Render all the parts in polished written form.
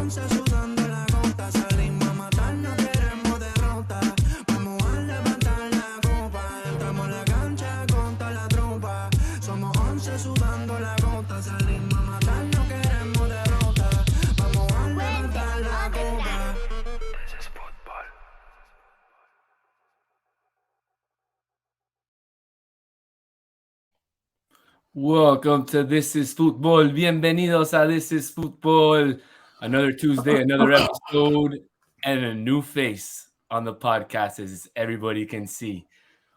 once sudando la gota, salimos a matar, no queremos derrota. Vamos a levantar la copa, entramos a la cancha con toda la tropa. Somos 11 sudando la gota, salimos a matar, no queremos derrota. Vamos a levantar la copa. This is football. Welcome to This is Futbol. Bienvenidos a This is Futbol. Another Tuesday, another episode, and a new face on the podcast, as everybody can see.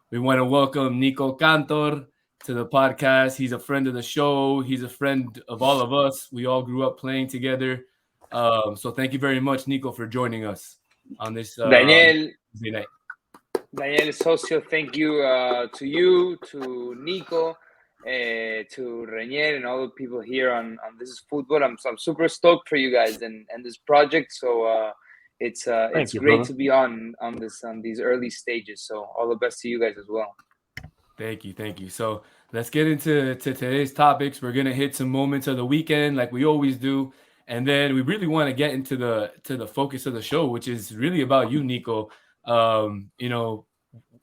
We want to welcome Nico Cantor to the podcast. He's a friend of the show. He's a friend of all of us. We all grew up playing together. So thank you very much, Nico, for joining us on this Daniel, Tuesday night. Daniel Socio, thank you to Nico, to Renier, and all the people here on This is Football. I'm super stoked for you guys and this project. So it's great brother. to be on these early stages. So all the best to you guys as well. Thank you. So let's get into today's topics. We're gonna hit some moments of the weekend, like we always do, and then we really want to get into the focus of the show, which is really about you, Nico.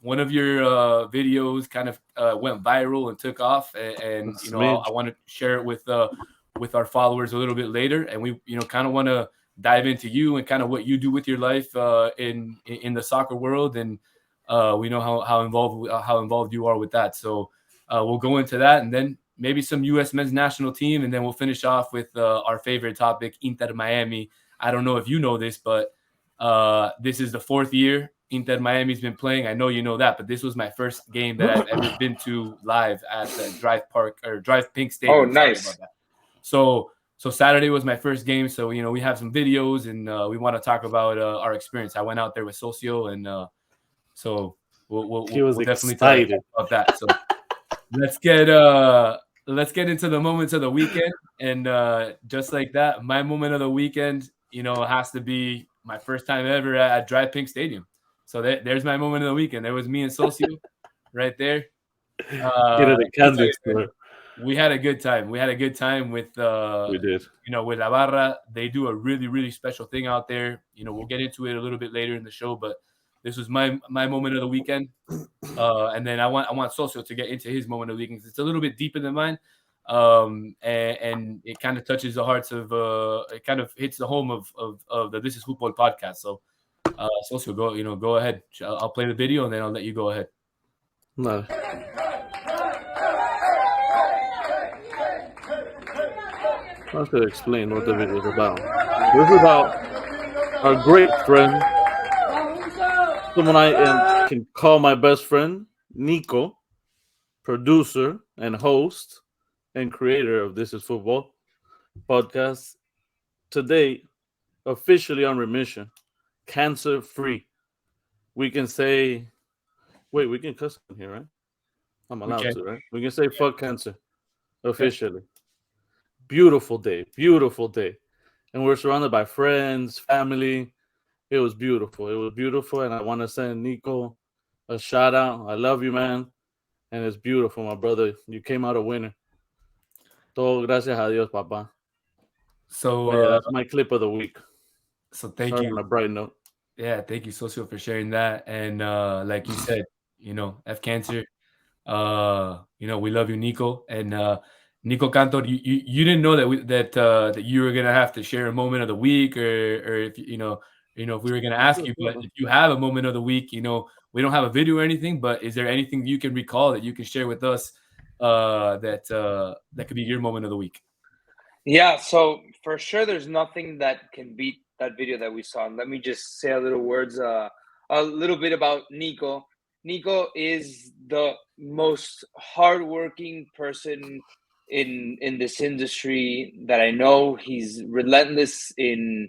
One of your videos kind of went viral and took off, and I want to share it with our followers a little bit later, and we kind of want to dive into you and kind of what you do with your life in the soccer world, and we know how involved you are with that. So we'll go into that, and then maybe some U.S. men's national team, and then we'll finish off with our favorite topic, Inter Miami. I don't know if you know this, but this is the fourth year Inter Miami's been playing. I know you know that, but this was my first game that I've ever been to live at the Drive Pink Stadium. Oh, nice. So Saturday was my first game. So we have some videos, and we want to talk about our experience. I went out there with Socio, and so we'll definitely talk about that. So let's get into the moments of the weekend, and just like that, my moment of the weekend, has to be my first time ever at Drive Pink Stadium. So there's my moment of the weekend. There was me and Socio right there. We had a good time. We had a good time with we did. With La Barra. They do a really, really special thing out there. We'll get into it a little bit later in the show, but this was my moment of the weekend. And then I want Socio to get into his moment of the weekend. It's a little bit deeper than mine. And it kind of touches the hearts of it kind of hits the home of the This is Football podcast. So Socio, go ahead. I'll play the video and then I'll let you go ahead. No. I have to explain what the video is about. This is about our great friend, someone I can call my best friend, Nico, producer and host and creator of This is Football podcast. Today, officially on remission, cancer-free. We can say, we can cuss in here, right? I'm allowed to, right? We can say fuck cancer, officially. Beautiful day. And we're surrounded by friends, family. It was beautiful, and I want to send Nico a shout out. I love you, man, and it's beautiful, my brother. You came out a winner. Todo gracias a Dios, papá. So that's my clip of the week. So thank you. On a bright note. Yeah, thank you, Socio, for sharing that. And like you said, F cancer. We love you, Nico. And Nico Cantor, you didn't know that you were gonna have to share a moment of the week, or if if we were gonna ask you, but if you have a moment of the week, we don't have a video or anything, but is there anything you can recall that you can share with us that could be your moment of the week? Yeah, so for sure, there's nothing that can beat that video that we saw. And let me just say a little bit about Nico. Nico is the most hardworking person in this industry that I know. He's relentless in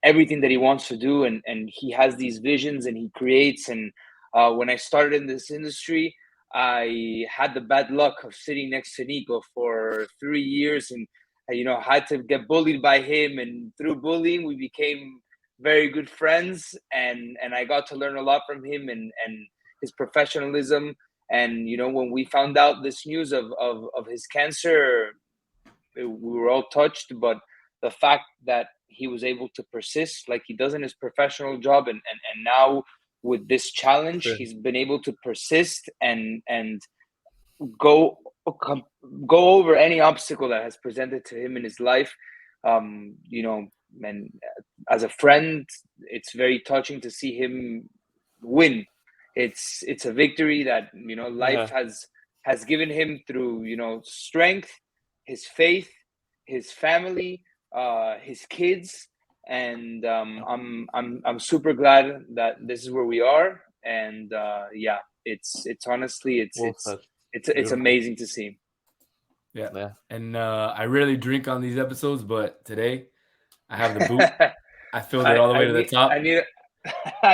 everything that he wants to do, and he has these visions and he creates. And when I started in this industry, I had the bad luck of sitting next to Nico for 3 years, and had to get bullied by him, and through bullying we became very good friends, and I got to learn a lot from him and his professionalism. And when we found out this news of his cancer, we were all touched, but the fact that he was able to persist like he does in his professional job, and now with this challenge, he's been able to persist and go over any obstacle that has presented to him in his life. And as a friend, it's very touching to see him win. It's a victory that life has given him through strength, his faith, his family, his kids, and I'm super glad that this is where we are. And it's honestly it's amazing to see. Yeah. And I rarely drink on these episodes, but today I have the boot. I filled it all the way to the top. I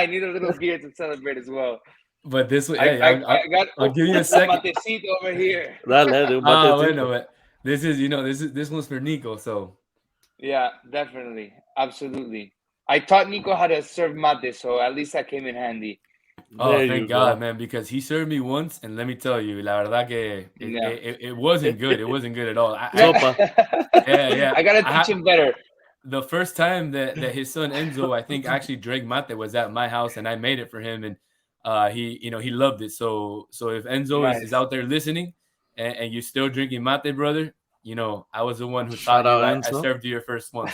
need a little beer to celebrate as well. But this way, I'll give you a second. Matecito over here. But this is this one's for Nico. So yeah, definitely, absolutely. I taught Nico how to serve mate, so at least that came in handy. Oh, thank God, man, because he served me once, and let me tell you, la verdad que it wasn't good. It wasn't good at all. Yeah. I gotta teach him better. The first time that his son Enzo, I think, actually drank mate was at my house, and I made it for him, and he loved it. So if Enzo is out there listening, and you're still drinking mate, brother, I was the one who taught you. I served you your first one.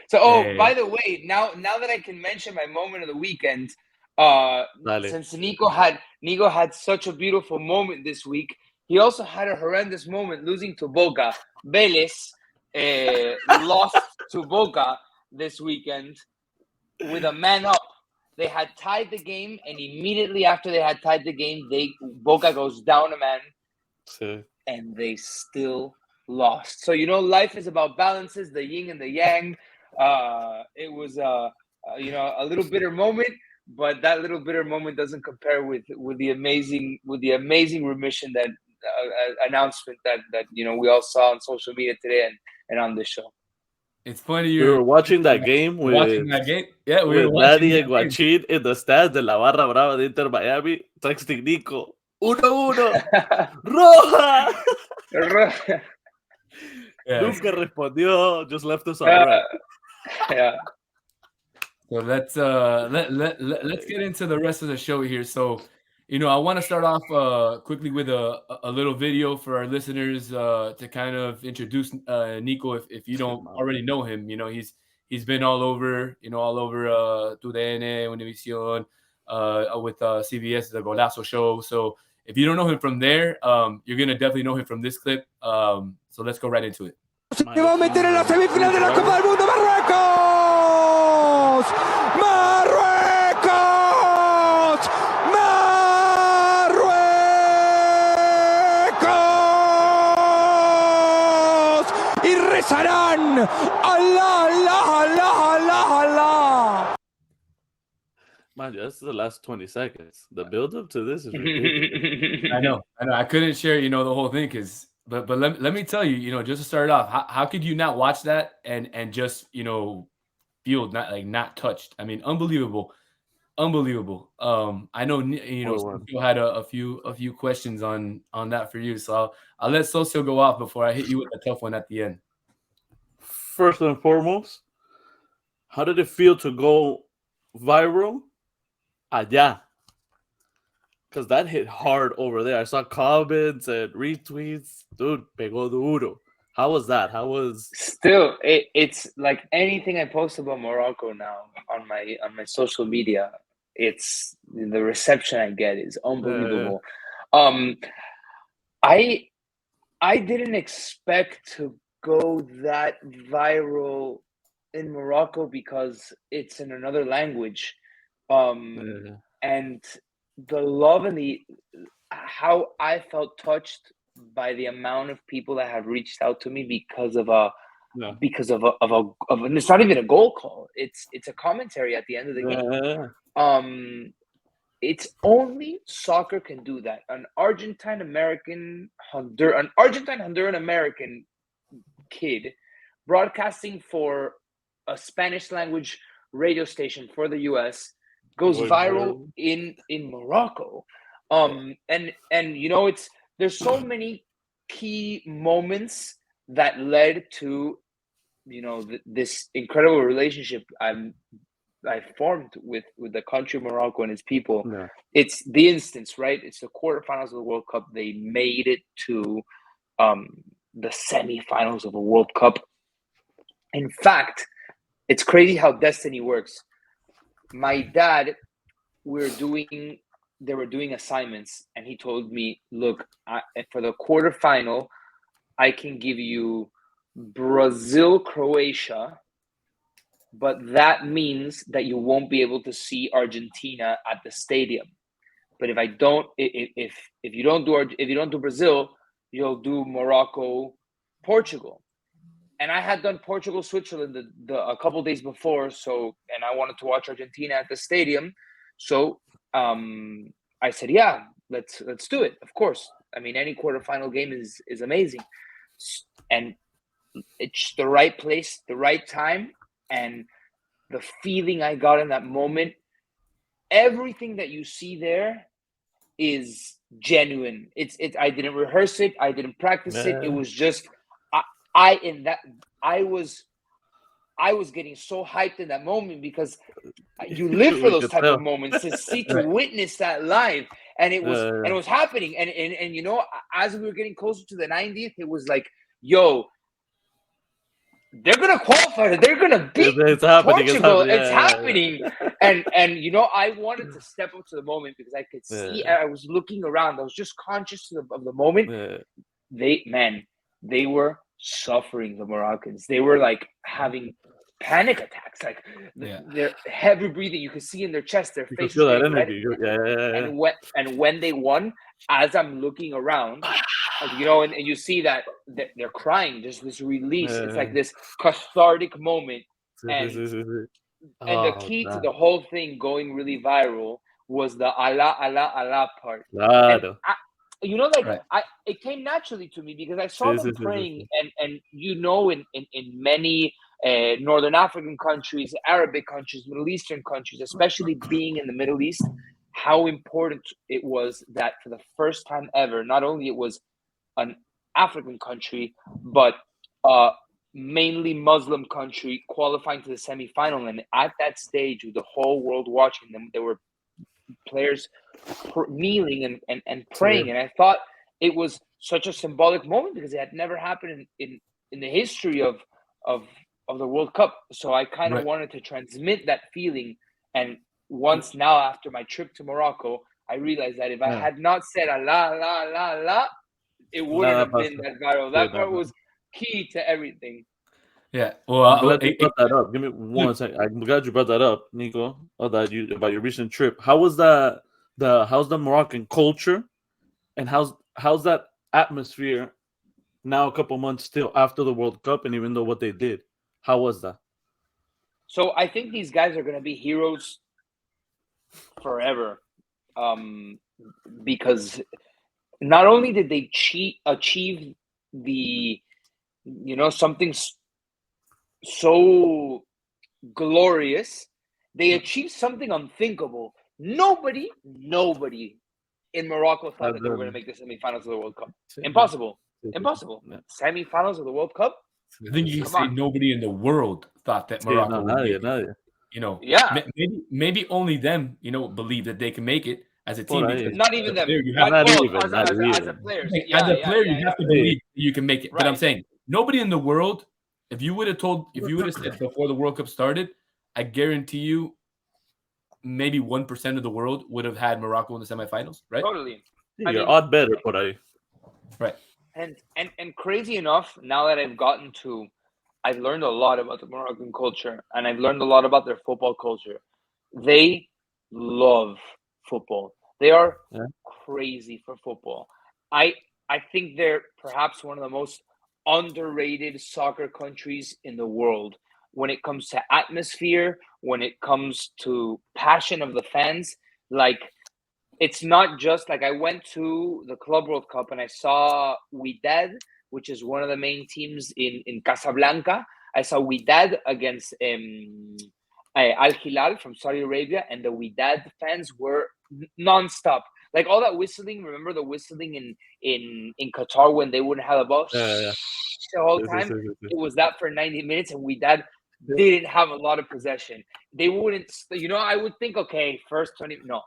So by the way, now that I can mention my moment of the weekend, since Nico had such a beautiful moment this week, he also had a horrendous moment losing to Boca. Vélez lost to Boca this weekend with a man up. They had tied the game, and immediately after they had tied the game, Boca goes down a man, and they still lost. So life is about balances, the yin and the yang. It was a little bitter moment, but that little bitter moment doesn't compare with the amazing remission that announcement that we all saw on social media today and on this show. It's funny we were watching that game with Yeah, we were watching Daddy and Guachín in the stands de la Barra Brava de Inter Miami, texting Nico, 1-1, roja. Nunca respondió, just left us on red. Yeah. So let's get into the rest of the show here. So, I want to start off quickly with a little video for our listeners to kind of introduce Nico if you don't already know him. He's been all over TUDN, Univision, with CBS, the Golazo show. So if you don't know him from there, you're gonna definitely know him from this clip. So let's go right into it. Se va a meter en la semifinal de la Copa del Mundo, Marruecos. Y rezarán, Allah, Allah, Allah, Allah, Allah. Man, that's the last 20 seconds. The build-up to this is ridiculous. I know. I couldn't share, the whole thing but let me tell you, just to start off, how could you not watch that and just, feel not touched? I mean, unbelievable. I know, you had a few questions on that for you, so I'll let Socio go off before I hit you with a tough one at the end. First and foremost, how did it feel to go viral allá? Because that hit hard over there. I saw comments and retweets. Dude, pegó duro. How was that? Still, it's like anything I post about Morocco now on my social media. It's the reception I get is unbelievable. I didn't expect to go that viral in Morocco because it's in another language, and the love and how I felt touched by the amount of people that have reached out to me because of it's not even a goal call. It's a commentary at the end of the game. It's only soccer can do that. An Argentine Honduran American kid broadcasting for a Spanish language radio station for the US goes viral in Morocco. And there's so many key moments that led to this incredible relationship I formed with the country of Morocco and its people. Yeah. It's the instance, right? It's the quarterfinals of the World Cup. They made it to the semifinals of a World Cup. In fact, it's crazy how destiny works. My dad, they were doing assignments, and he told me, look, for the quarterfinal, I can give you Brazil, Croatia, but that means that you won't be able to see Argentina at the stadium. But if you don't do Brazil, you'll do Morocco, Portugal. And I had done Portugal, Switzerland a couple days before, and I wanted to watch Argentina at the stadium, so I said, yeah, let's do it. Of course, I mean, any quarterfinal game is amazing, and it's the right place, the right time, and the feeling I got in that moment. Everything that you see there is genuine. I didn't rehearse it. I didn't practice it. It was just I was getting so hyped in that moment because you live for those type of moments to witness that live, and it was happening. And as we were getting closer to the 90th, it was like, yo, they're gonna qualify. They're gonna beat Portugal. It's happening. And I wanted to step up to the moment because I could see. I was looking around. I was just conscious of the moment. They were suffering, the Moroccans. They were like having panic attacks, like they're heavy breathing. You could see in their chest, their faces. Feel that energy. And when they won, as I'm looking around, and you see that they're crying, just this release. It's like this cathartic moment. And the key to the whole thing going really viral was the Allah, Allah, Allah part. It came naturally to me because I saw them praying, and in many Northern African countries, Arabic countries, Middle Eastern countries, especially being in the Middle East, how important it was that for the first time ever, not only it was an African country, but mainly Muslim country qualifying to the semifinal. And at that stage, with the whole world watching them, there were players kneeling and praying. And I thought it was such a symbolic moment because it had never happened in the history of the World Cup. So I kind of wanted to transmit that feeling. And once now, after my trip to Morocco, I realized that if I had not said Allah, Allah, Allah, Allah, it wouldn't have been that viral. That part was key to everything. Yeah. Well, I'm glad you brought that up. Give me 1 second. I'm glad you brought that up, Nico. About your recent trip. How was that? How's the Moroccan culture, and how's that atmosphere now? A couple months still after the World Cup, and even though what they did, how was that? So I think these guys are going to be heroes forever, because not only did they achieve the something so glorious, they achieved something unthinkable. Nobody in Morocco thought that they were going to make the semifinals of the World Cup. Impossible. Semifinals of the World Cup. I think you can say nobody in the world thought that Morocco would make it. Maybe only them, believe that they can make it as a team. Not even them. As a player, you have to believe you can make it. Right. But I'm saying nobody in the world. If you would have said before the World Cup started, I guarantee you, maybe 1% of the world would have had Morocco in the semifinals, right? Totally. You're odd better, but right. And crazy enough, now that I've learned a lot about the Moroccan culture, and I've learned a lot about their football culture. They love football. They are crazy for football. I think they're perhaps one of the most underrated soccer countries in the world when it comes to atmosphere, when it comes to passion of the fans. Like, it's not just like I went to the Club World Cup and I saw Wydad, which is one of the main teams in Casablanca. I saw Wydad against Al Hilal from Saudi Arabia, and the Wydad fans were nonstop. like all that whistling. Remember the whistling in Qatar when they wouldn't have the ball Yeah. the whole time? It was that for 90 minutes, and Wydad didn't have a lot of possession. They wouldn't, I would think, okay, first 20, no,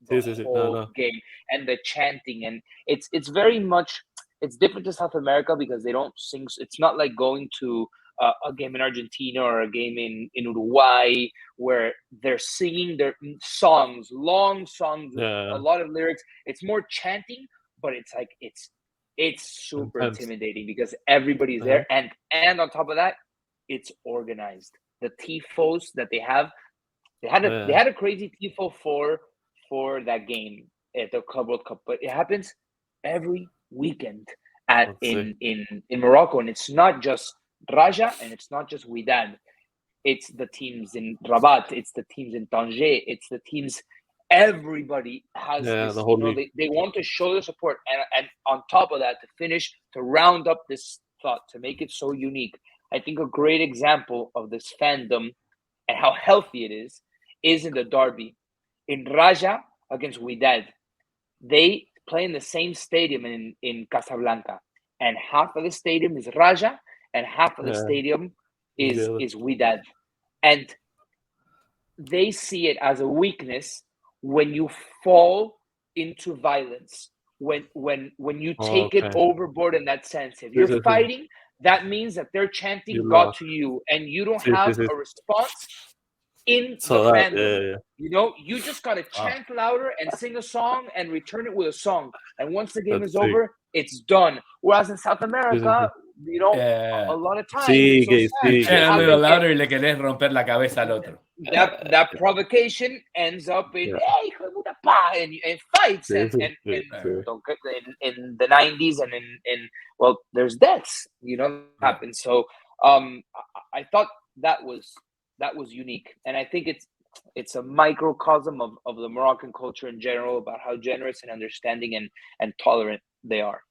the whole game, and the chanting, and it's very much, it's different to South America because they don't sing. It's not like going to a game in Argentina or a game in Uruguay where they're singing their songs, long songs with a lot of lyrics. It's more chanting, but it's like it's super intimidating because everybody's there, and on top of that, it's organized. The tifos that they have, they had a crazy tifo for that game at the Club World Cup, but it happens every weekend in Morocco, and it's not just Raja and it's not just Wydad. It's the teams in Rabat, it's the teams in Tanger, it's the teams. Everybody has this. The whole league. They want to show their support, and on top of that, to round up this thought, to make it so unique. I think a great example of this fandom and how healthy it is in the derby in Raja against Wydad. They play in the same stadium in Casablanca, and half of the stadium is Raja, and half of the stadium is Wydad, and they see it as a weakness when you fall into violence, when you take it overboard in that sense. If you're fighting, that means that they're chanting God to you, and you don't have a response in the fandom. You just gotta chant louder and sing a song and return it with a song. And once the game is over, it's done. Whereas in South America, a lot of times, a little louder y le querés romper la cabeza al otro. That provocation ends up in and fights and in the 90s and in there's deaths, happen. So I thought that was unique, and I think it's a microcosm of the Moroccan culture in general, about how generous and understanding and tolerant they are.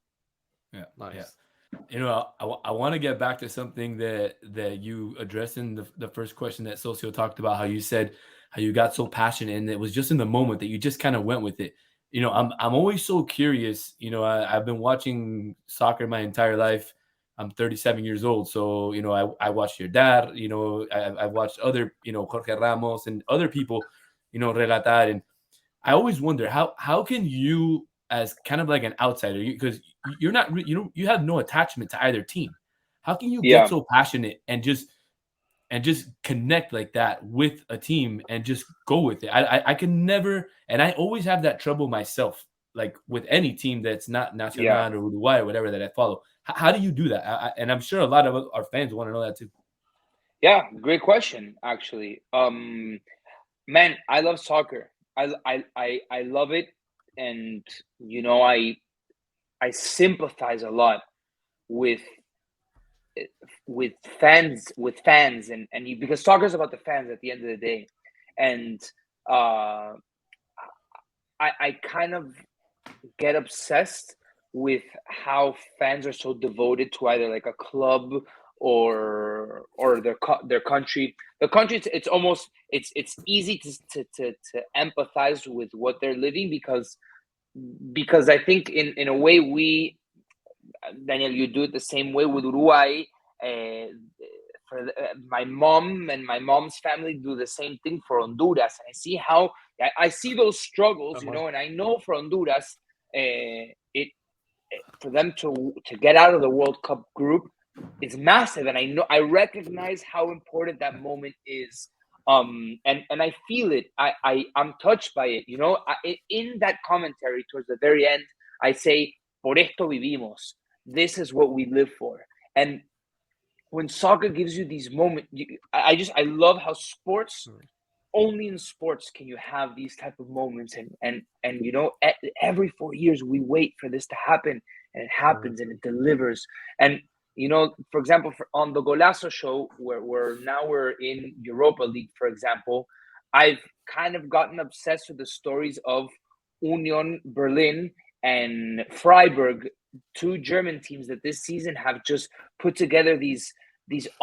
Yeah, nice. Yeah. I want to get back to something that you addressed in the first question that Socio talked about, how you said how you got so passionate, and it was just in the moment that you just kind of went with it. I'm always so curious. I've been watching soccer my entire life. I'm 37 years old, so I watched your dad. I watched other, Jorge Ramos and other people, relatar, and I always wonder how can you, as kind of like an outsider, because you're not, you have no attachment to either team. How can you get so passionate and just connect like that with a team and just go with it? I can never, and I always have that trouble myself, like with any team that's not Nacional or Uruguay or whatever that I follow. How do you do that? And I'm sure a lot of our fans want to know that too. Yeah, great question, actually. Man, I love soccer. I love it. And I sympathize a lot with fans and because soccer is about the fans at the end of the day, and I kind of get obsessed with how fans are so devoted to either like a club or their country. The country, it's almost it's easy to empathize with what they're living because I think in a way Daniel, you do it the same way with Uruguay. My mom and my mom's family do the same thing for Honduras, and I see how I see those struggles, and I know for Honduras, for them to get out of the World Cup group is massive, and I recognize how important that moment is. And I feel it. I'm touched by it. In that commentary towards the very end, I say, "Por esto vivimos." This is what we live for. And when soccer gives you these moments, I love how sports. Only in sports can you have these type of moments, and every 4 years we wait for this to happen, and it happens, and it delivers. And for example, on the Golazo show, where we're in Europa League, for example, I've kind of gotten obsessed with the stories of Union Berlin and Freiburg, two German teams that this season have just put together these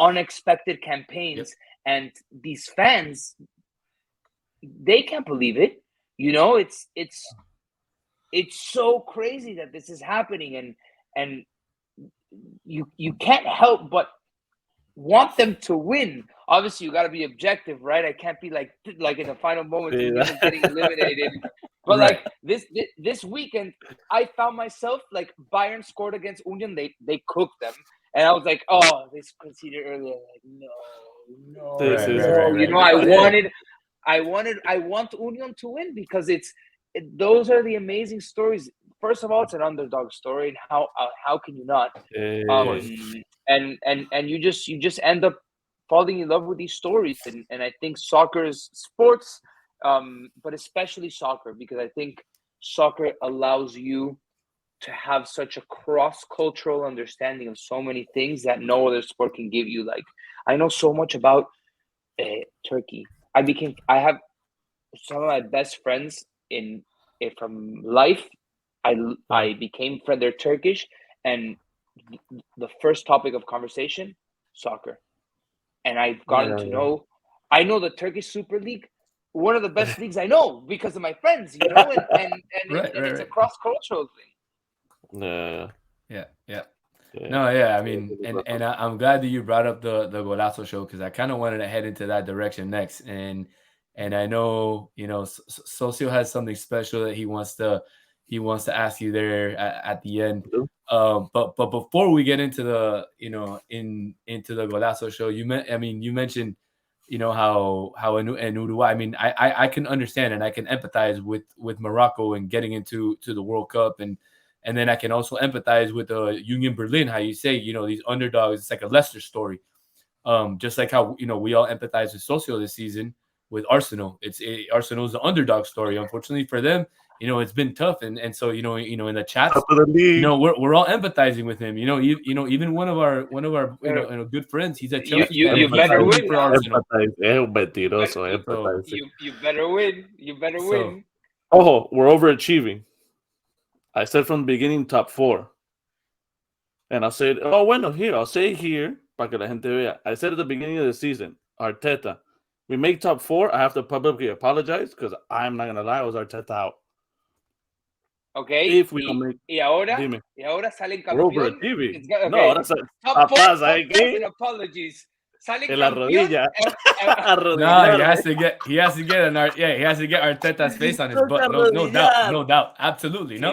unexpected campaigns, and these fans, they can't believe it. it's so crazy that this is happening, and you can't help but want them to win. Obviously, you got to be objective, right? I can't be like in the final moments Union is getting eliminated. But Right. like this weekend, I found myself like Bayern scored against Union. They cooked them, and I was like, oh, they conceded earlier. Like no. This is right. You know, I want Union to win because those are the amazing stories. First of all, it's an underdog story, and how can you not? And you just end up falling in love with these stories, and I think soccer is sports, but especially soccer, because I think soccer allows you to have such a cross-cultural understanding of so many things that no other sport can give you. Like, I know so much about Turkey. I have some of my best friends from life. I became friend. They're Turkish, and the first topic of conversation, soccer. And I've gotten to know. I know the Turkish Super League, one of the best leagues I know because of my friends. You know, and it's a cross-cultural thing. Yeah. No, yeah. I mean, and I'm glad that you brought up the Golazo show, because I kind of wanted to head into that direction next. And I know, you know, Socio has something special that he wants to ask you there at the end. But before we get into the, you know, into the Golazo show, you mentioned, you know, how in Uruguay, I mean, I can understand and I can empathize with Morocco and getting into the World Cup, and then I can also empathize with Union Berlin, how you say, you know, these underdogs, it's like a Leicester story. Just like how, you know, we all empathize with Socio this season with Arsenal. Arsenal's the underdog story. Unfortunately for them, you know, it's been tough. And so, you know, in the chats, you know, we're all empathizing with him. You know, even one of our good friends, he's a Chelsea fan. You better win for Arsenal. You better win. You better win. Oh, we're overachieving. I said from the beginning, top 4. And I said, I'll say here, para que la gente vea. I said at the beginning of the season, Arteta, we make top 4, I have to publicly apologize because I'm not going to lie, I was Arteta out. Okay. If we don't make... Y ahora salen campeón. We're overachieving. Okay. No, ahora top 4 and apologies. Salen en la rodilla. No, he has to get Arteta's face on his butt. No doubt. Absolutely. No.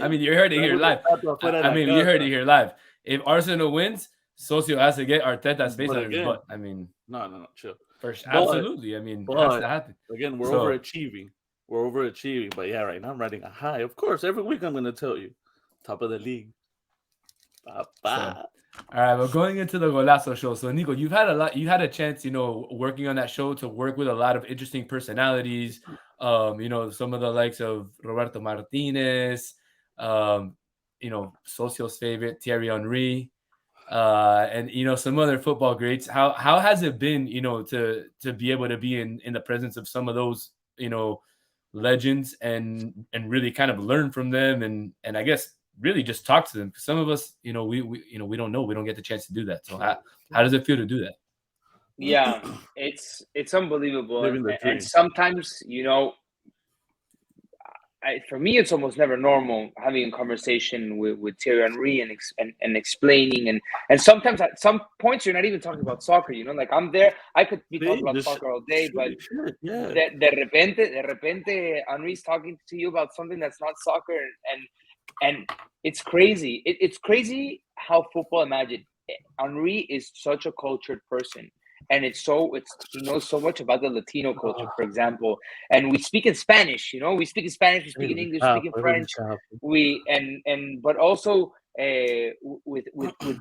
I mean, you heard it here live. If Arsenal wins, Socio has to get Arteta's face on his butt. I mean, no, chill. Absolutely. I mean, it has to happen. Again, we're overachieving. We're overachieving. But yeah, right now I'm riding a high. Of course, every week I'm going to tell you. Top of the league. Papa. All right, well, going into the Golazo show. So, Nico, you had a chance, you know, working on that show to work with a lot of interesting personalities. You know, some of the likes of Roberto Martinez, you know, Socio's favorite, Thierry Henry, and, you know, some other football greats. How has it been, you know, to be able to be in the presence of some of those, you know, legends and really kind of learn from them and I guess really just talk to them, because some of us, you know, we don't know, we don't get the chance to do that. So how does it feel to do that? Yeah, it's unbelievable, and sometimes, you know, for me it's almost never normal having a conversation with Thierry Henry and explaining and sometimes at some points you're not even talking about soccer, you know, like I'm there, I could be talking about soccer all day, but de repente Henry's talking to you about something that's not soccer, and it's crazy. It's crazy how football, imagine, Henry is such a cultured person. And he knows so much about the Latino culture, for example. And we speak in Spanish, you know, we speak in English, we speak in French. But also with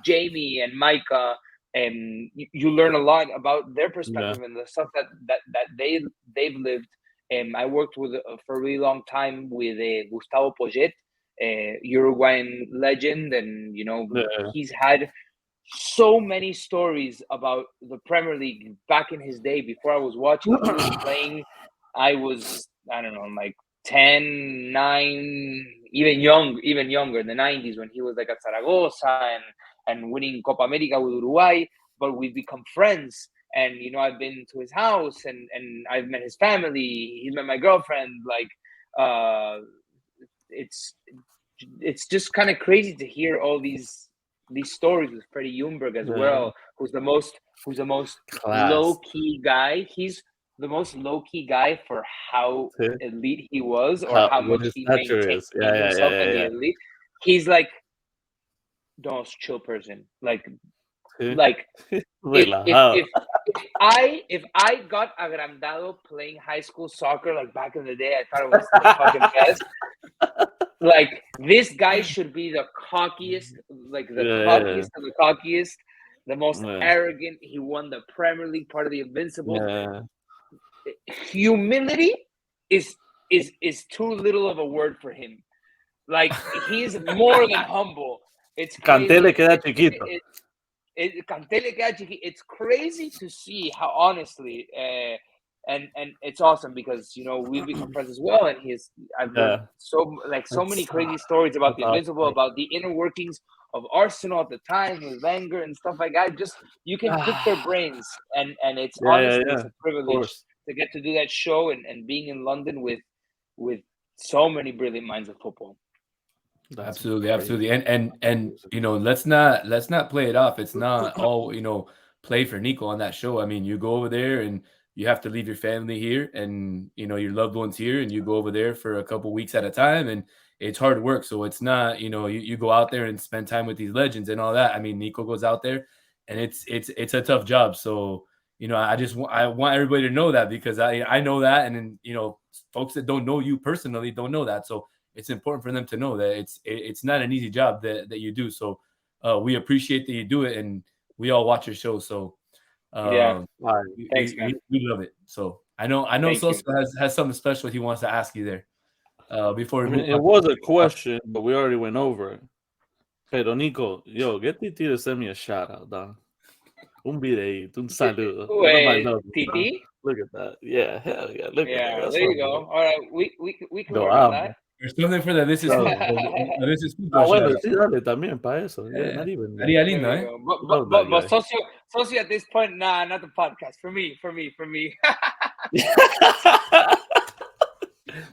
Jamie and Micah, you learn a lot about their perspective and the stuff that they've lived. I worked for a really long time with Gustavo Poyet, Uruguayan legend, and you know he's had so many stories about the Premier League back in his day. Before I was watching, he was playing. I was, I don't know, like 10, 9, even younger, in the 90s, when he was like at Zaragoza and winning Copa America with Uruguay. But we've become friends, and you know, I've been to his house and I've met his family. He's met my girlfriend. Like, it's just kind of crazy to hear all these stories with Freddie Ljungberg as well, who's the most low key guy. He's the most low key guy for how elite he was, or how much he maintained himself in the elite. He's like the most chill person. Like if I got agrandado playing high school soccer, like back in the day, I thought it was the fucking best. Like, this guy should be the cockiest, like cockiest of the cockiest, the most arrogant. He won the Premier League, part of the Invincibles. Humility is too little of a word for him. Like, he's more than humble. It's crazy. Canté le queda chiquito. It's crazy to see how, honestly, and it's awesome because, you know, we've become friends as well, and I've heard so many crazy stories about the Invincible, about the inner workings of Arsenal at the time with Wenger and stuff like that. Just, you can pick their brains, and it's honestly it's a privilege to get to do that show and being in London with so many brilliant minds of football. Absolutely. And you know, let's not play it off. It's not all, you know, play for Nico on that show. I mean, you go over there and you have to leave your family here and, you know, your loved ones here, and you go over there for a couple weeks at a time, and it's hard work. So it's not, you know, you go out there and spend time with these legends and all that. I mean, Nico goes out there and it's a tough job. So, you know, I want everybody to know that, because I know that, and then, you know, folks that don't know you personally don't know that. So it's important for them to know that it's not an easy job that you do. So we appreciate that you do it, and we all watch your show. So thanks, man. We love it. So I know Sosa has something special he wants to ask you there. Before it was a question, but we already went over it. Pero Nico, yo, get Titi to send me a shout out, dog. Un videito, un saludo. Titi? Look at that. Yeah, hell yeah. Look at that. There you go. All right, we can work on that. There's something for that. This is Futbol. Bueno, sí, dale también para eso. Yeah, not even. Sería lindo, eh? But socio at this point, nah, not the podcast. For me.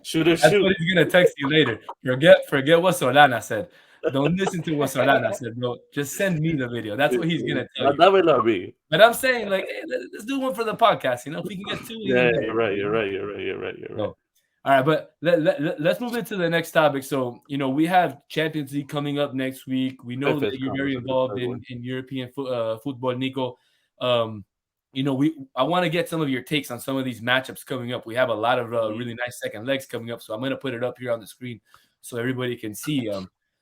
Shoot. That's what he's gonna text you later. Forget what Solana said. Don't listen to what Solana said, bro. Just send me the video. That's what he's gonna tell you. But I'm saying, like, hey, let's do one for the podcast. You know, if we can get two. Yeah, you're right. So, all right, but let's move into the next topic. So, you know, we have Champions League coming up next week. We know that you're very involved in European football, Nico. You know, I want to get some of your takes on some of these matchups coming up. We have a lot of really nice second legs coming up, so I'm going to put it up here on the screen so everybody can see.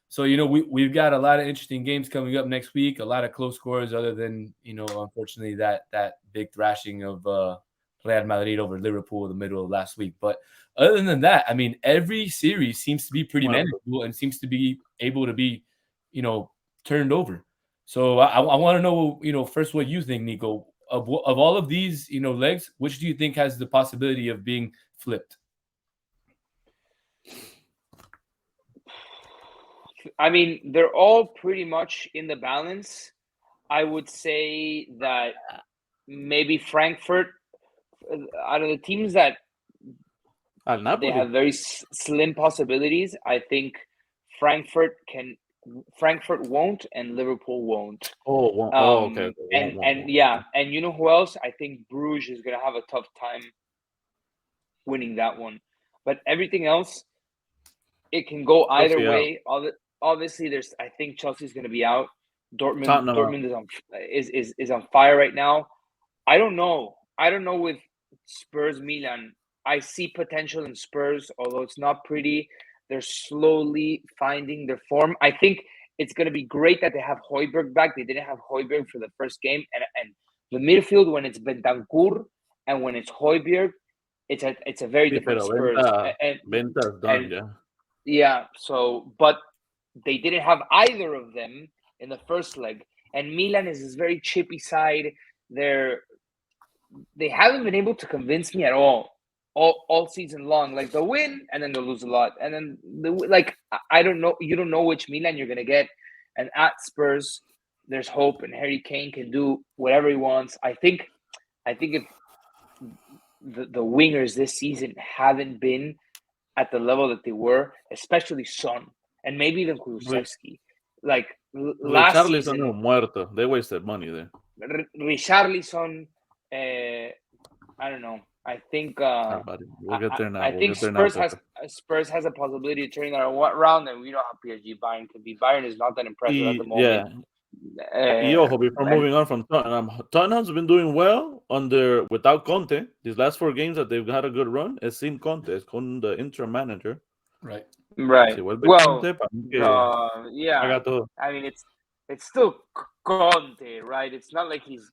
So, you know, we've got a lot of interesting games coming up next week, a lot of close scores, other than, you know, unfortunately, that big thrashing of Real Madrid over Liverpool in the middle of last week. But other than that, I mean, every series seems to be pretty manageable and seems to be able to be, you know, turned over. So I want to know, you know, first what you think, Nico, of all of these, you know, legs, which do you think has the possibility of being flipped? I mean, they're all pretty much in the balance. I would say that maybe Frankfurt, out of the teams that they have very slim possibilities, I think Frankfurt won't, and Liverpool won't. Okay. And you know who else? I think Bruges is gonna have a tough time winning that one. But everything else, it can go either way. Obviously, I think Chelsea's gonna be out. Dortmund is on fire right now. I don't know with Spurs Milan. I see potential in Spurs, although it's not pretty. They're slowly finding their form. I think it's going to be great that they have Højbjerg back. They didn't have Højbjerg for the first game. And the midfield, when it's Bentancur and when it's Højbjerg, it's a very different Spurs. So, but they didn't have either of them in the first leg. And Milan is this very chippy side. They haven't been able to convince me at all season long. Like, they'll win and then they'll lose a lot, and then I don't know. You don't know which Milan you're gonna get. And at Spurs, there's hope, and Harry Kane can do whatever he wants. I think if the wingers this season haven't been at the level that they were, especially Son and maybe even Kulusevski. Like last season, muerto. They wasted money there. Richarlison, I don't know. I think we'll get there now. I think Spurs has a possibility of turning that around, and we know how PSG Bayern can be. Bayern is not that impressive at the moment. Before moving on from Tottenham's been doing well without Conte. These last 4 games that they've had a good run. Es sin Conte, es con the interim manager. Right. Well, yeah. I mean, it's still Conte, right? It's not like he's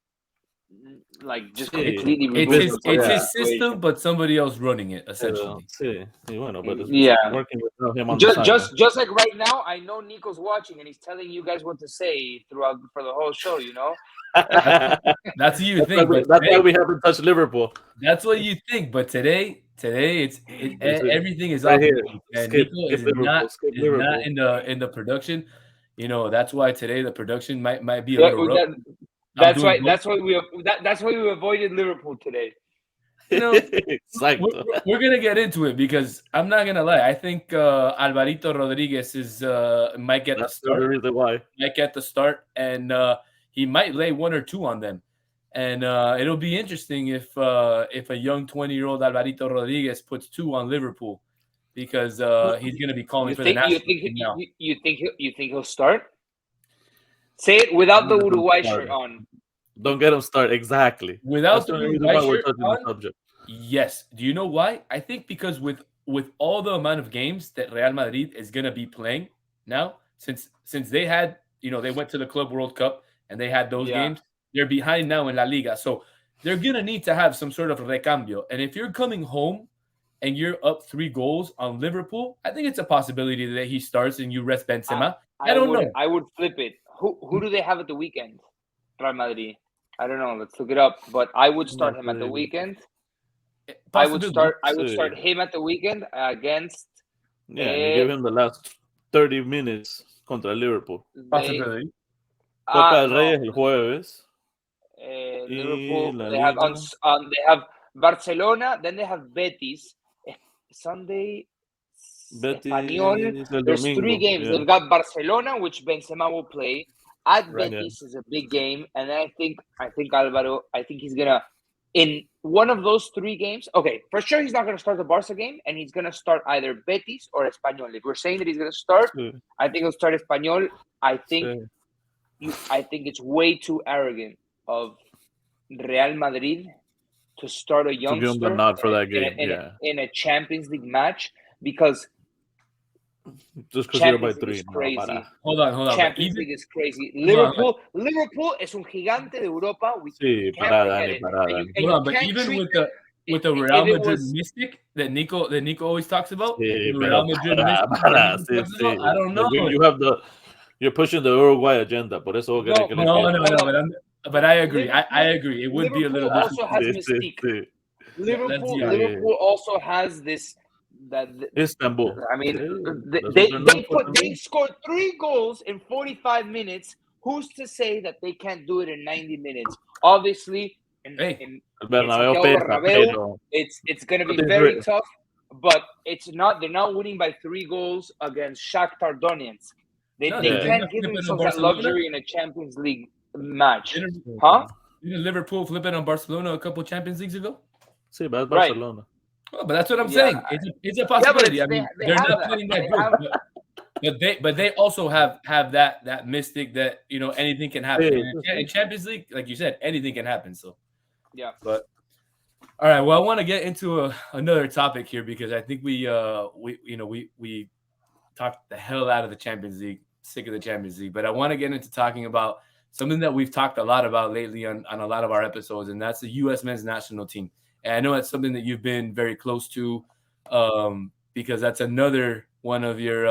like just completely removed. It's his system, but somebody else running it essentially. But it's working with him on just like right now, I know Nico's watching and he's telling you guys what to say for the whole show. You know, that's what you think. That's why we haven't touched Liverpool. That's what you think, but today everything is right here. And Nico is not in the production. You know, that's why today the production might be a little rough. That's why we avoided Liverpool today. You know, we're gonna get into it because I'm not gonna lie. I think Alvarito Rodriguez might get the start. The reason why. Might get the start, and he might lay 1 or 2 on them. And it'll be interesting if a young 20-year-old Alvarito Rodriguez puts 2 on Liverpool, because he's gonna be calling for the national team now. You think he'll start? Say it without the Uruguay shirt on. Don't get him started. Exactly. Without the Uruguay shirt on. Yes. Do you know why? I think because with all the amount of games that Real Madrid is going to be playing now, since they had, they went to the Club World Cup and they had those games, they're behind now in La Liga. So they're going to need to have some sort of recambio. And if you're coming home and you're up 3 goals on Liverpool, I think it's a possibility that he starts and you rest Benzema. I don't know. I would flip it. Who do they have at the weekend? Real Madrid. I don't know. Let's look it up. But I would start him at the weekend. I would start him at the weekend against. Yeah, give him the last 30 minutes contra Liverpool. Possibility. Copa del Rey el jueves. Liverpool. They have Barcelona. Then they have Betis. Sunday. Espanyol. There's 3 games. They've got Barcelona, which Benzema will play. At Betis is a big game, and then I think Alvaro. I think he's gonna in one of those 3 games. Okay, for sure he's not gonna start the Barca game, and he's gonna start either Betis or Espanyol. If we're saying that he's gonna start, I think he'll start Espanyol. I think it's way too arrogant of Real Madrid to start a youngster to give him the nod for that game in a Champions League match, because just because you're by 3. Crazy. Hold on. Champions League is crazy. Liverpool es un gigante de Europa. But even with the Real Madrid mystic that Nico always talks about, Real Madrid mystic, I don't know. You're pushing the Uruguay agenda, por eso. No. But I agree. I agree. It would be a little different. Also has mystique. Liverpool also has this. That Istanbul. I mean, they scored 3 goals in 45 minutes. Who's to say that they can't do it in 90 minutes? Obviously, in Bernabeu, it's going to be very tough. But it's not. They're not winning by 3 goals against Shakhtar Donetsk. They can't give themselves that luxury in a Champions League match. Didn't Liverpool flip it on Barcelona a couple Champions Leagues ago? Sí, but Barcelona. Right. Oh, but that's what I'm saying. It's a possibility. I mean, they're not playing that good, but they also have that mystic that anything can happen. In Champions League, like you said, anything can happen. So but all right. Well, I want to get into another topic here, because I think we talked the hell out of the Champions League. Sick of the Champions League, but I want to get into talking about something that we've talked a lot about lately on a lot of our episodes, and that's the U.S. men's national team. And I know that's something that you've been very close to, because that's another one of your,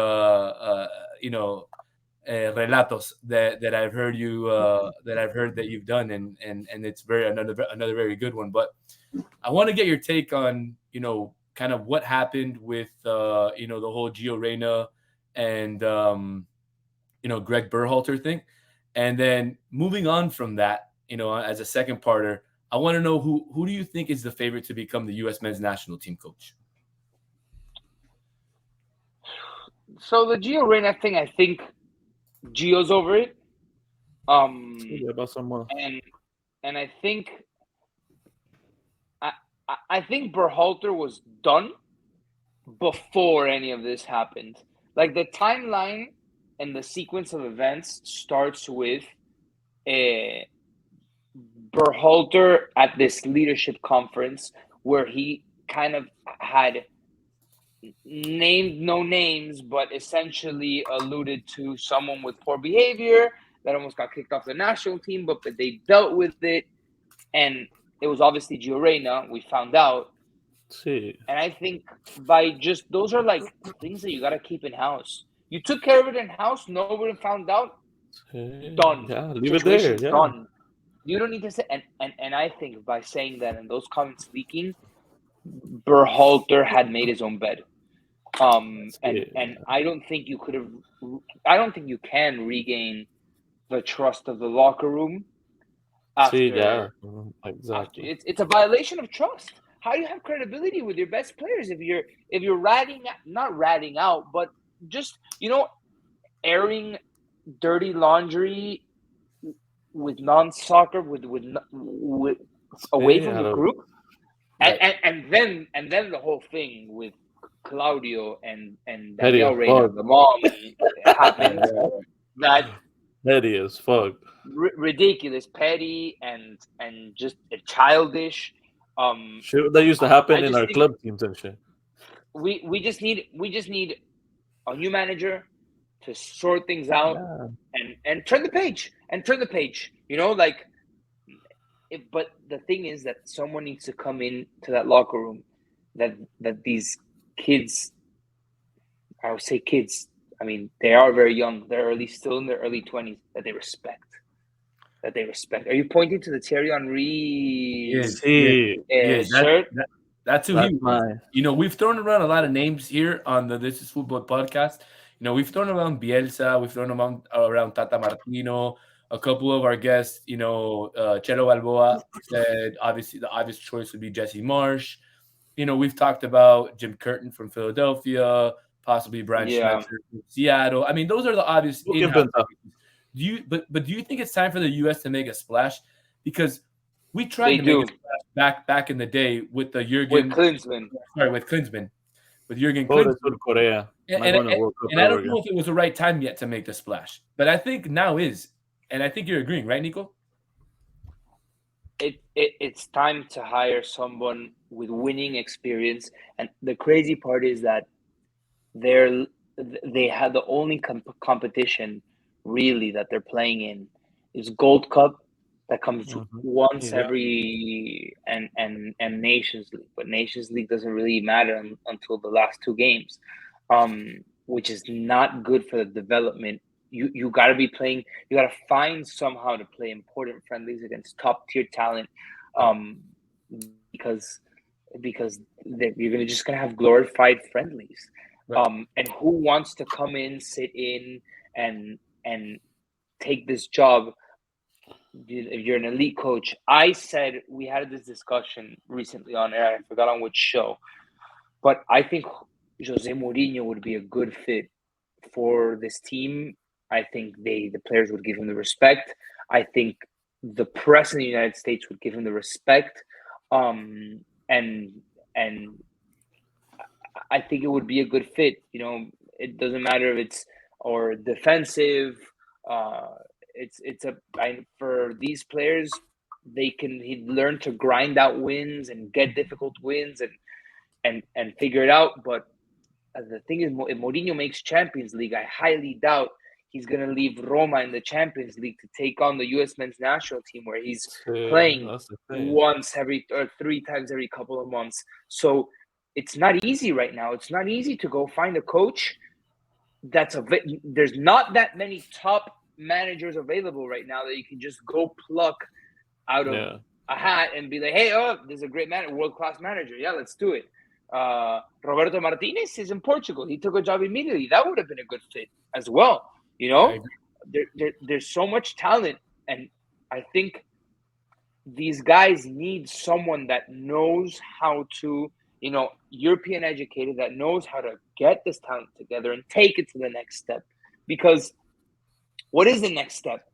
relatos that I've heard that you've done, and it's another very good one. But I want to get your take on, kind of what happened with, the whole Gio Reyna and, Greg Berhalter thing, and then moving on from that, as a second parter. I want to know who do you think is the favorite to become the U.S. men's national team coach? So the Gio Reyna thing, I think Gio's over it. About someone. And I think I think Berhalter was done before any of this happened. Like the timeline and the sequence of events starts with Berhalter at this leadership conference where he kind of had named no names, but essentially alluded to someone with poor behavior that almost got kicked off the national team, but they dealt with it. And it was obviously Gio Reyna, we found out. See. And I think by just those are like things that you got to keep in house. You took care of it in house, nobody found out, done. Yeah, leave it Situation there. Yeah. done. You don't need to say, and I think by saying that and those comments leaking, Berhalter had made his own bed. And I don't think you could have. I don't think you can regain the trust of the locker room after. Exactly. After, it's a violation of trust. How do you have credibility with your best players if you're not ratting out, but just airing dirty laundry with non-soccer with away from the group, and then the whole thing with Claudio and Daniel Reyna, the mom, happened. That petty as fuck, ridiculous, petty, and just childish. Shit that used to happen in our club teams and shit. We just need a new manager to sort things out and turn the page. But the thing is that someone needs to come in to that locker room that these kids, I would say kids, I mean, they are very young. They're still in their early 20s, that they respect. Are you pointing to the Thierry Henry shirt? That's who he was. We've thrown around a lot of names here on the This Is Football podcast. We've thrown around Bielsa, we've thrown around Tata Martino. A couple of our guests, Chelo Balboa said obviously the obvious choice would be Jesse Marsh. We've talked about Jim Curtin from Philadelphia, possibly Brian Schmetzer from Seattle. I mean, those are the obvious in-house. Do you think it's time for the U.S. to make a splash? Because we tried to make a splash back in the day with the Jurgen Klinsmann. With Klinsmann. With Jurgen Klinsmann. And I don't know if it was the right time yet to make the splash. But I think now is. And I think you're agreeing, right, Nico? It's time to hire someone with winning experience. And the crazy part is that they have the only competition really that they're playing in is Gold Cup that comes once every and Nations League, but Nations League doesn't really matter until the last two games, which is not good for the development. You got to be playing. You got to find somehow to play important friendlies against top tier talent, because you're just gonna have glorified friendlies. Right. And who wants to come in, sit in, and take this job? If you're an elite coach, I said we had this discussion recently on air. I forgot on which show, but I think Jose Mourinho would be a good fit for this team. I think the players would give him the respect. I think the press in the United States would give him the respect. And I think it would be a good fit. It doesn't matter if it's or defensive. For these players, he'd learn to grind out wins and get difficult wins and figure it out. But the thing is, if Mourinho makes Champions League, I highly doubt he's going to leave Roma in the Champions League to take on the U.S. men's national team, where he's playing once or 3 times every couple of months. So it's not easy right now. It's not easy to go find a coach there's not that many top managers available right now that you can just go pluck out of a hat and be like, hey, there's a great world-class manager. Yeah, let's do it. Roberto Martinez is in Portugal. He took a job immediately. That would have been a good fit as well. There's so much talent, and I think these guys need someone that knows how to European educated that knows how to get this talent together and take it to the next step. Because what is the next step?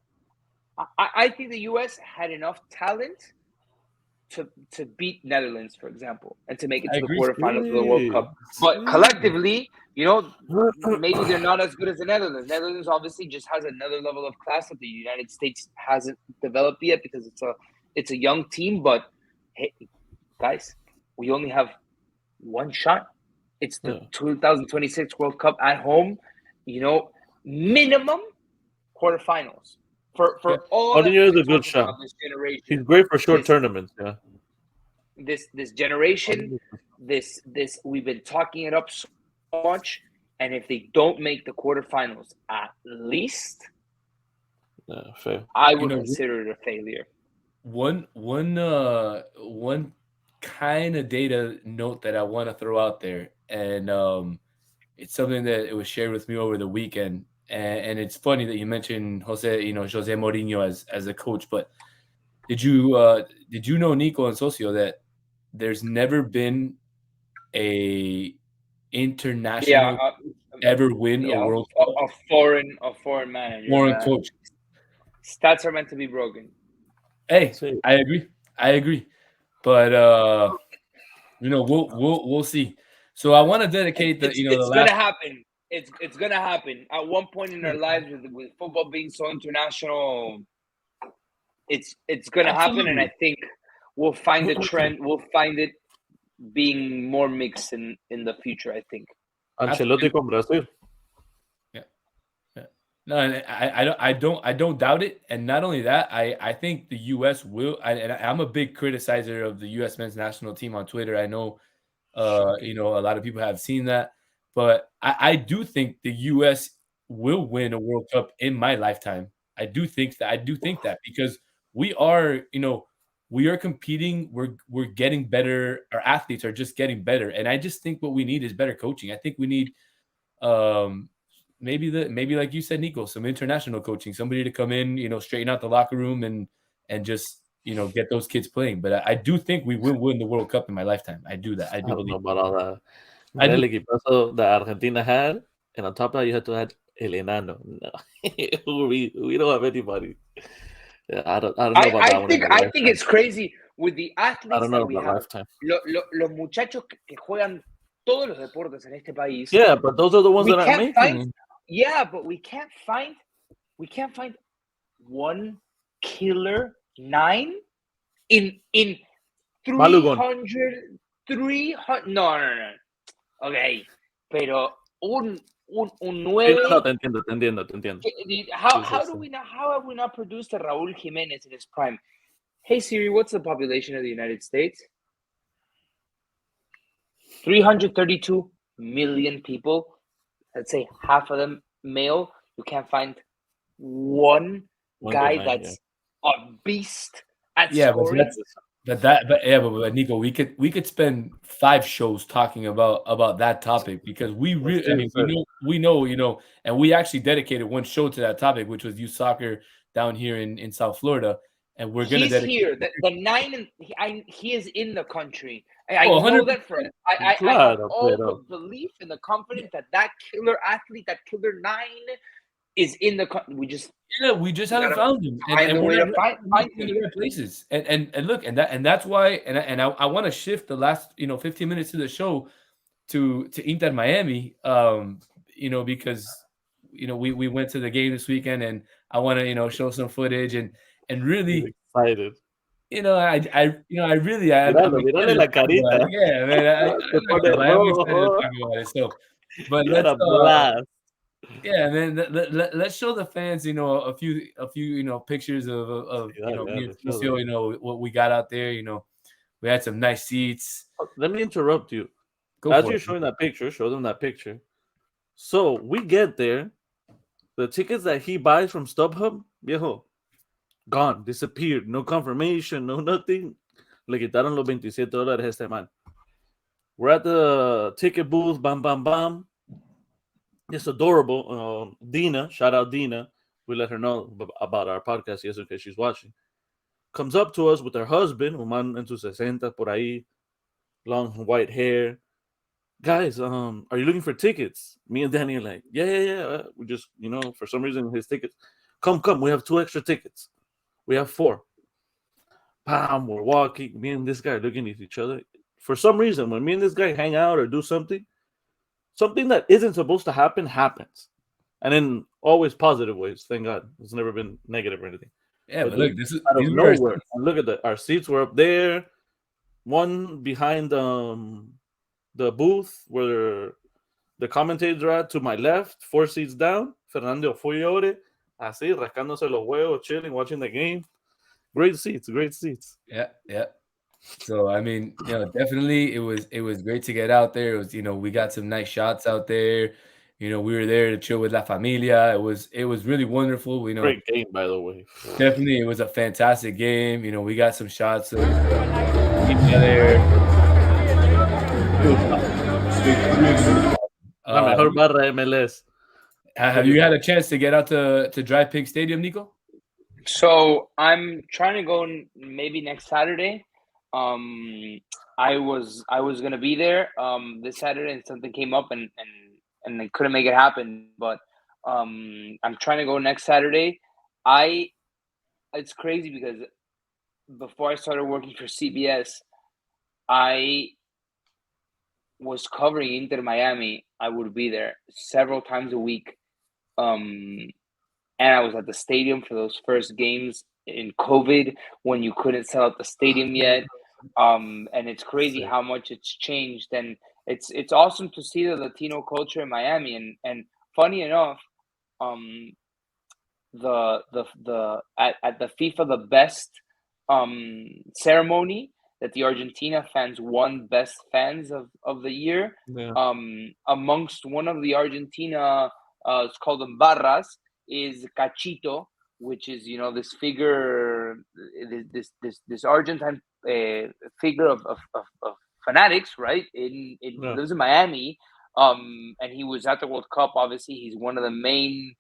I think the U.S. had enough talent to beat Netherlands, for example, and to make it to the quarterfinals of the World Cup. But collectively, maybe they're not as good as the Netherlands. Netherlands obviously just has another level of class that the United States hasn't developed yet because it's a young team. But hey, guys, we only have one shot. It's the 2026 World Cup at home. Minimum quarterfinals for all. Mourinho is a good shot. This generation. He's great for short tournaments. Yeah. This generation, this we've been talking it up so much, and if they don't make the quarterfinals, at least, fair. I would consider it a failure. One kind of data note that I want to throw out there, and it's something that it was shared with me over the weekend, and it's funny that you mentioned Jose Mourinho as a coach, but did you know, Nico and Socio, that there's never been a international ever win a World Cup? A foreign manager, foreign coach. Stats are meant to be broken. Hey, I agree, but we'll see. So I want to dedicate it's gonna happen. It's gonna happen at one point in our lives with football being so international. It's gonna happen, and I think we'll find a trend. We'll find it being more mixed in the future, I think. Ancelotti con Brazil. Yeah. No, I don't doubt it. And not only that, I think the US will. I'm a big criticizer of the US men's national team on Twitter. I know, a lot of people have seen that, but I do think the US will win a World Cup in my lifetime. I do think that because we are, we are competing. We're getting better. Our athletes are just getting better, and I just think what we need is better coaching. I think we need, maybe like you said, Nico, some international coaching, somebody to come in, straighten out the locker room and just get those kids playing. But I do think we will win the World Cup in my lifetime. I do that. I don't know about all that. El equipazo that Argentina had, and on top of that, you had to add El Enano. No, we don't have anybody. I don't know about that one. I think it's crazy with the athletes. I don't know that we about have. lifetime. Los muchachos que juegan todos los deportes en este país. Yeah, but those are the ones that are making. Yeah, but we can't find one killer 9 in 300. No. Okay, pero un 9. No, te entiendo. How have we not produced a Raúl Jiménez in his prime? Hey Siri, what's the population of the United States? 332 million people. Let's say half of them male. You can't find one guy that's a beast at scoring. But Nico, we could spend 5 shows talking about that topic, because we really, we know, and we actually dedicated one show to that topic, which was youth soccer down here in South Florida, and we're gonna dedicate. He's here. The 9, he is in the country. I know that for I have all the belief and the confidence that killer athlete, that killer 9, is in the country. We just haven't found him, and we're not find in the right places. And look, and that's why, and I want to shift the last 15 minutes of the show to Inter Miami, because we went to the game this weekend, and I want to show some footage and really excited. I really am. Mírale la carita. Yeah, man. I'm excited to talk about it. So, but let's yeah, man. Let's show the fans, a few, pictures of me and Lucio, what we got out there. We had some nice seats. Let me interrupt you. As you're showing that picture, show them that picture. So we get there, the tickets that he buys from StubHub, viejo, gone, disappeared, no confirmation, no nothing. Le quitaron los $27 a este man. We're at the ticket booth, bam. It's adorable. Dina, shout out Dina. We let her know about our podcast yesterday because she's watching. Comes up to us with her husband, un man en sus 60 por ahí. long white hair. Guys, are you looking for tickets? Me and Danny are like, yeah. We just, for some reason, his tickets. Come. We have 2 extra tickets. We have 4. Bam, we're walking. Me and this guy are looking at each other. For some reason, when me and this guy hang out or do something that isn't supposed to happen happens, and in always positive ways. Thank God, it's never been negative or anything. Yeah, but Dude, look, out of these were nowhere, and look at our seats were up there. One behind the booth where the commentators are at to my left, 4 seats down. Fernando Fuyore, así rascándose los huevos, chilling, watching the game. Great seats. yeah. So I mean, definitely it was great to get out there. It was, we got some nice shots out there. We were there to chill with La Familia. It was really wonderful. Great game, by the way. Definitely it was a fantastic game. We got some shots of there. La mejor barra MLS. Have you had a chance to get out to Drive Pig Stadium, Nico? So I'm trying to go maybe next Saturday. I was gonna be there this Saturday, and something came up, and I couldn't make it happen. But I'm trying to go next Saturday. It's crazy because before I started working for CBS, I was covering Inter Miami. I would be there several times a week. And I was at the stadium for those first games in COVID when you couldn't sell out the stadium yet. And it's crazy how much it's changed. And it's awesome to see the Latino culture in Miami. And funny enough, at the FIFA the best ceremony that the Argentina fans won best fans of the year. Yeah. Amongst one of the Argentina, it's called them barras, is Cachito, which is this figure, this Argentine figure of fanatics, right? Lives in Miami, and he was at the World Cup. Obviously, he's one of the main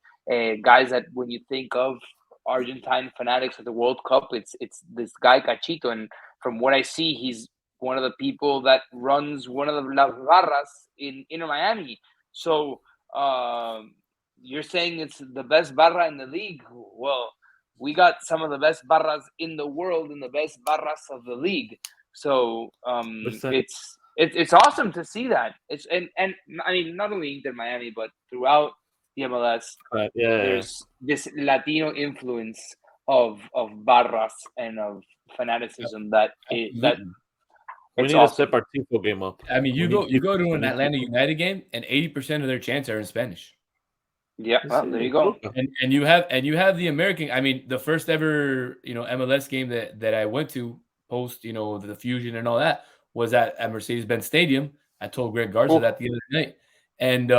guys that when you think of Argentine fanatics at the World Cup, it's this guy Cachito, and from what I see, he's one of the people that runs one of the Las Barras in Miami. So you're saying it's the best barra in the league? Well, we got some of the best barras in the world and the best barras of the league. So it's awesome to see that. It's and I mean not only Inter Miami but throughout the MLS, there's this Latino influence of barras and of fanaticism that we need to step our Tifo game up. I mean, you go to an Atlanta United game, and 80% of their chants are in Spanish. Yeah, well, there you go. And you have the American. I mean, the first ever MLS game that I went to post the fusion and all that was at Mercedes-Benz Stadium. I told Greg Garza that the other night, and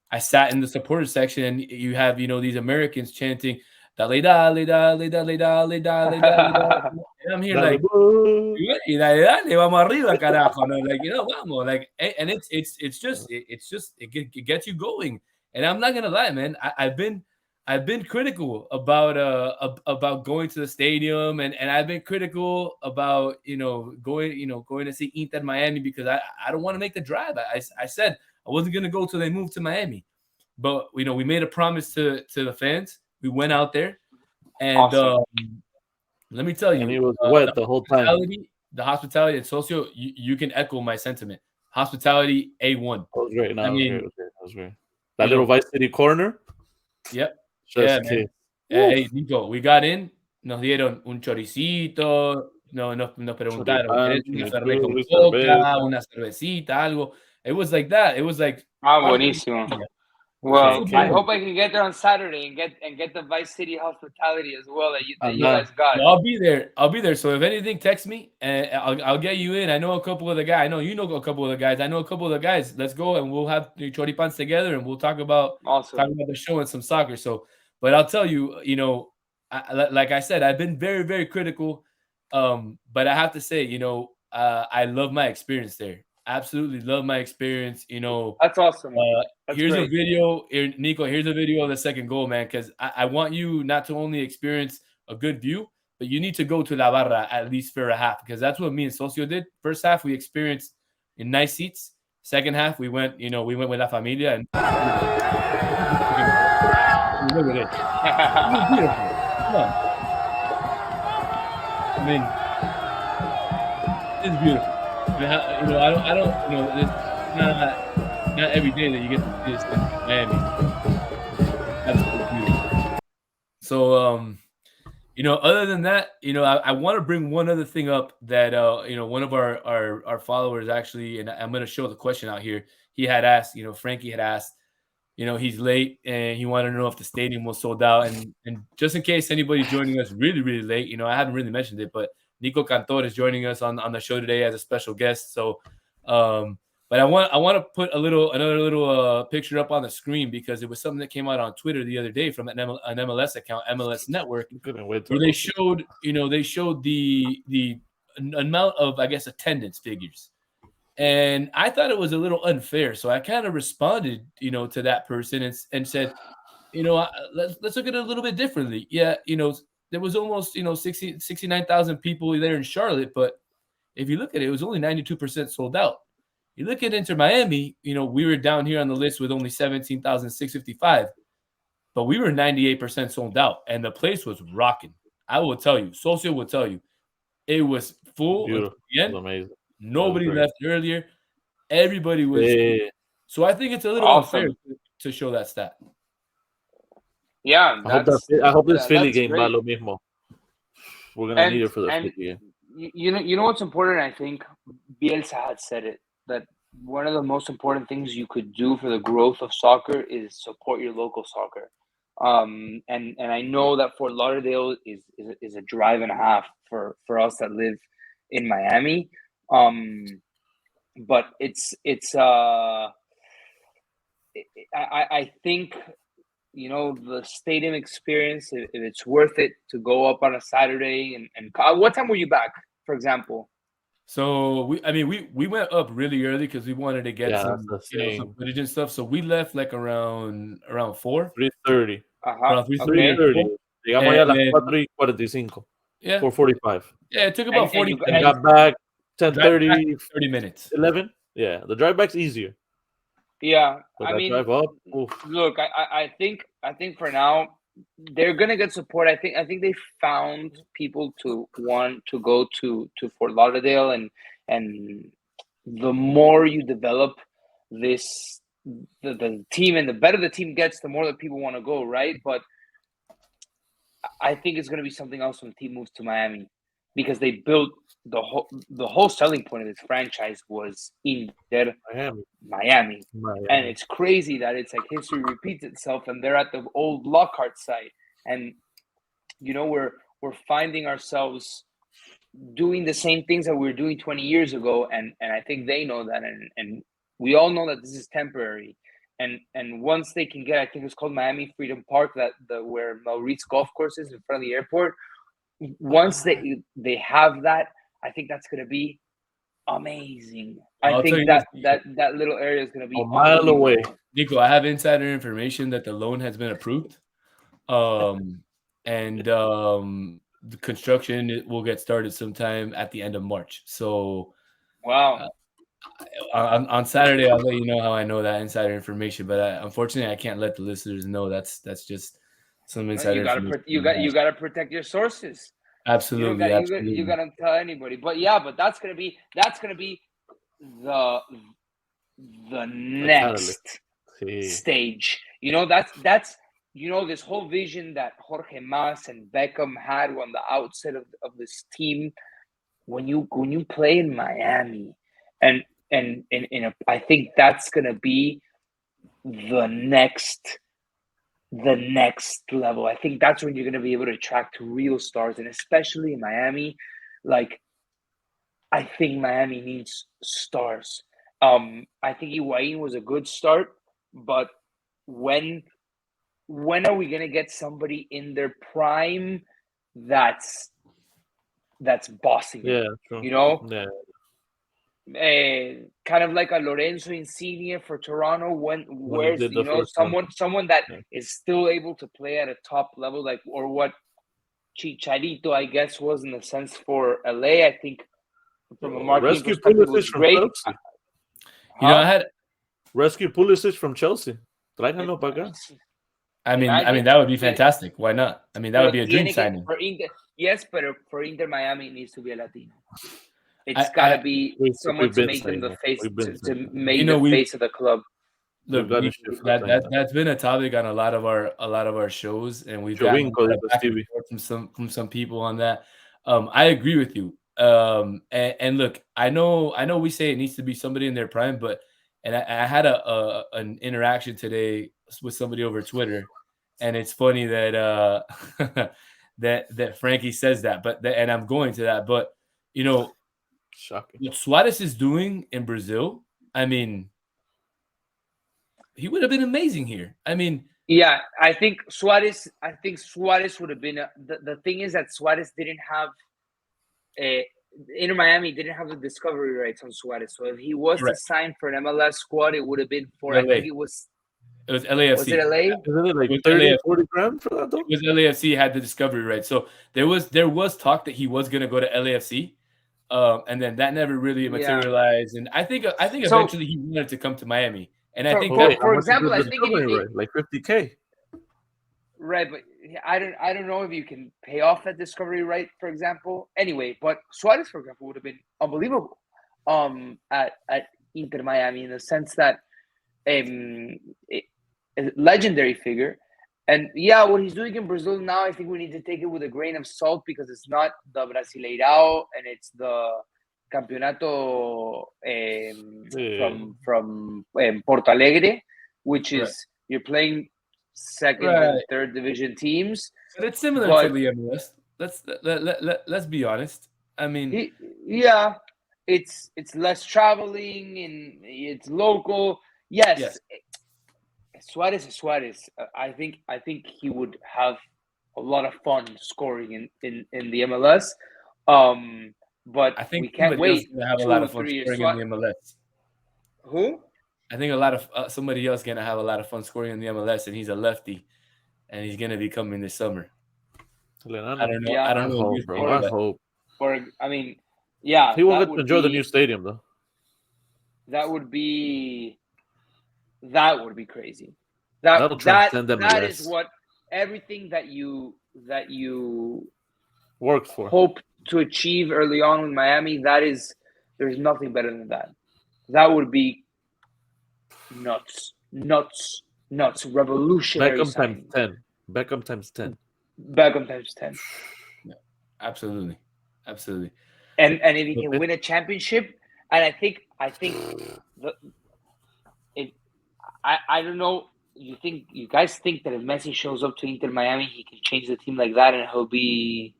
I sat in the supporters section, and you have these Americans chanting "Dale, dale, dale, dale, dale, dale, dale." And I'm here like, dale, vamos arriba, carajo. And I'm like, vamos, like, and it's just it gets you going. And I'm not gonna lie, man. I've been critical about going to the stadium, and I've been critical about going to see Inter Miami because I don't want to make the drive. I said I wasn't gonna go till they moved to Miami, but we made a promise to the fans. We went out there, and awesome. Let me tell you, and it was wet the whole time. The hospitality and Socio, you can echo my sentiment. Hospitality A1. That was great. That was great. That little Vice City corner. Yep. Hey, Nico, we got in. Nos dieron un choricito. Nos preguntaron, ¿quieres un fernet con coca, una cervecita, algo? It was like that. It was like buenísimo. Well, I hope I can get there on Saturday and get the Vice City hospitality as well that you guys got. I'll be there. So if anything, text me and I'll get you in. I know a couple of the guys. I know you know a couple of the guys. I know a couple of the guys. Let's go and we'll have the choripans together and we'll talk about the show and some soccer. So, but I'll tell you, like I said, I've been very, very critical. But I have to say, I love my experience there. Absolutely love my experience. That's awesome. Here's a video, Nico. Here's a video of the second goal, man. Because I want you not to only experience a good view, but you need to go to La Barra at least for a half, because that's what me and Socio did. First half we experienced in nice seats. Second half we went with La Familia, and look at it. It's beautiful. Come on. I mean, it's beautiful. I don't, it's not every day that you get to see this in Miami. Absolutely beautiful. So, other than that, I want to bring one other thing up that, one of our followers actually, and I'm going to show the question out here. He had asked, Frankie had asked, he's late and he wanted to know if the stadium was sold out. And just in case anybody's joining us really, really late, I haven't really mentioned it, but Nico Cantor is joining us on the show today as a special guest. So, but I want to put another little picture up on the screen, because it was something that came out on Twitter the other day from an MLS account, MLS Network, where they showed the amount of, I guess, attendance figures. And I thought it was a little unfair. So I kind of responded, to that person and said, let's look at it a little bit differently. Yeah, there was almost, 69,000 people there in Charlotte. But if you look at it, it was only 92% sold out. You look at Inter Miami, we were down here on the list with only 17,655. But we were 98% sold out. And the place was rocking. I will tell you, Socio will tell you, it was full. Beautiful. It was amazing. Nobody left earlier. Everybody was. So I think it's a little unfair to show that stat. Yeah, I hope this Philly game va lo mismo. We're gonna need it for the Philly game. You know what's important? I think Bielsa had said it, that one of the most important things you could do for the growth of soccer is support your local soccer. And I know that Fort Lauderdale is a drive and a half for us that live in Miami. But I think, the stadium experience, if it's worth it to go up on a Saturday and what time were you back, for example? So we went up really early because we wanted to get some footage and stuff. So we left like around 3:30. Around 3:30. Llegamos ya a las 4:45. Yeah. 4:45. Yeah, it took about 40. And got back 10:30. 30 minutes. 11. Yeah, the drive back's easier. Yeah, but drive up. Oof. Look, I think for now they're gonna get support. I think they found people to want to go to Fort Lauderdale, and the more you develop this, the team, and the better the team gets, the more that people want to go, right? But I think it's gonna be something else when the team moves to Miami, because they built the whole selling point of this franchise was in Miami. And it's crazy that it's like history repeats itself, and they're at the old Lockhart site, and we're finding ourselves doing the same things that we were doing 20 years ago, and I think they know that, and we all know that this is temporary, and once they can get, I think it's called Miami Freedom Park, where Maurice golf course is in front of the airport. Once they have that, I think that's going to be amazing. I think that little area is going to be a mile away. Nico, I have insider information that the loan has been approved, and the construction will get started sometime at the end of March. So, wow. On Saturday, I'll let you know how I know that insider information. But unfortunately, I can't let the listeners know. That's just some insider information. You got to protect your sources. Absolutely, you gotta tell anybody. But that's gonna be the next stage. That's this whole vision that Jorge Mas and Beckham had on the outset of this team. When you play in Miami, and I think that's gonna be the next level. I think that's when you're going to be able to attract real stars, and especially in Miami, like, I think Miami needs stars. I think Higuain was a good start, but when are we going to get somebody in their prime that's bossing? Yeah, true. Yeah. Kind of like a Lorenzo Insigne for Toronto, where's someone that is still able to play at a top level, like, or what Chicharito, I guess, was in a sense for LA. I think from a marketing Rescue perspective, it Pulisic was from great. Chelsea. You know, I had. Rescue Pulisic from Chelsea. Tráiganlo para acá. I mean, Imagine. that would be fantastic. Why not? I mean, that would be a dream signing. Yes, but for Inter Miami, it needs to be a Latino. It's got to be someone to make them the face, to make the face of the club. Look, that's been a topic on a lot of our shows, and we've gotten back and forth from some people on that. I agree with you. And look, I know we say it needs to be somebody in their prime, but I had an interaction today with somebody over Twitter, and it's funny that that Frankie says that, and I'm going to that, but you know, shocking. What Suarez is doing in Brazil, I mean, he would have been amazing here. I mean, yeah, I think Suarez would have been. The thing is that Suarez didn't have Inter Miami didn't have the discovery rights on Suarez. So if he was to sign for an MLS squad, it would have been for LA. I think it was LAFC. Was it LA? Isn't it like 30, 40 grand for that though? It was LAFC had the discovery rights. So there was talk that he was going to go to LAFC. And then that never really materialized. And I think eventually he wanted to come to Miami. And I think for example, I think like $50K. Right, but I don't know if you can pay off that discovery right, for example. Anyway, but Suarez, for example, would have been unbelievable at Inter Miami in the sense that a legendary figure. And yeah, what he's doing in Brazil now, I think we need to take it with a grain of salt because it's not the Brasileirão and it's the Campeonato from Porto Alegre, which is you're playing second and third division teams. But it's similar to the MLS. Let's be honest. I mean, it's less traveling and it's local. Yes. Suarez is Suarez. I think he would have a lot of fun scoring in the MLS. But I think we can't wait to have a lot of fun scoring in the MLS. Who? I think a lot of somebody else gonna have a lot of fun scoring in the MLS, and he's a lefty, and he's gonna be coming this summer. I don't know. I don't know, bro. I hope. Or I mean, yeah, he won't get to enjoy the new stadium though. That would be crazy. That is what everything that you worked for, hope to achieve early on in Miami. There's nothing better than that. That would be nuts, revolutionary. Beckham times 10. Yeah, absolutely. And if he can win a championship, and I think I don't know. You guys think that if Messi shows up to Inter Miami, he can change the team like that, and he'll be?